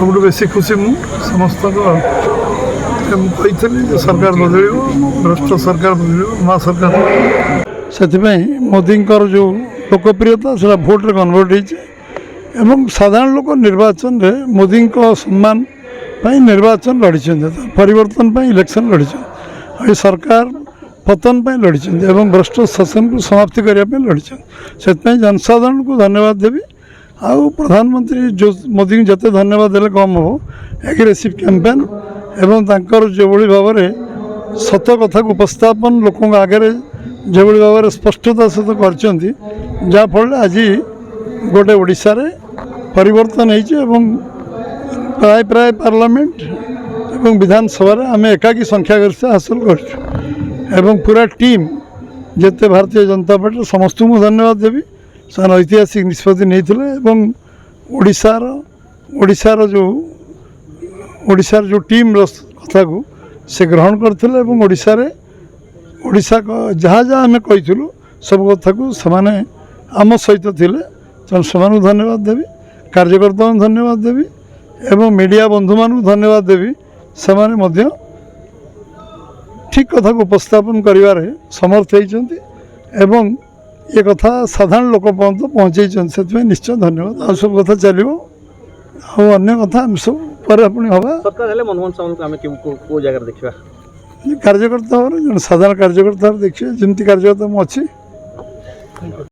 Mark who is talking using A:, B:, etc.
A: सब बेसी खुशी मु समस्त कही सरकार बदल भ्रष्ट सरकार बदल नवा सरकार से मोदी जो लोकप्रियता से भोट्रे कन्वर्ट हो साधारण लोक निर्वाचन रे मोदी सम्मान निर्वाचन लड़ी परिवर्तन इलेक्शन लड़ी सरकार पतन लड़ी भ्रष्ट शासन को समाप्ति करने लड़ी से जनसाधारण को धन्यवाद देवी आउ प्रधानमंत्री जो मोदी को जिते धन्यवाद देले कम हो एग्रेसिव कैंपेन एवं तांकर जो भाव में सत कथा को उपस्थापन लोकों आगे जो भाव में स्पष्टता सहित कर आज गोटे ओडिशा रे परिवर्तन हो प्राय प्राय पार्लियामेंट एवं विधानसभा आम एकाकी संख्यागरिष्ठ हासिल कर पूरा टीम जिते भारतीय जनता पार्टी समस्त को धन्यवाद देवी से ऐतिहासिक निष्पत्ति नहीं ओडिशार जो टीम कथा को से ग्रहण करते ओडिशा जहाँ जहाँ आम कही सब कथा को समाने आम सहित थिले से धन्यवाद देवी कार्यकर्ता धन्यवाद देवी एवं मीडिया बंधु मान धन्यवाद देवी से ठीक कथा को उपस्थापन करिवारे समर्थ होती ये कथा साधारण लोक पर्यंत पहुँचे से निश्चय धन्यवाद आ सब कथा चलो अन्य कथा आम सब पर अपनी हवा
B: मनमोहन सामंत को जगह देखा
A: कार्यकर्ता साधारण कार्यकर्ता देखिए जमी कार्यकर्ता मुझे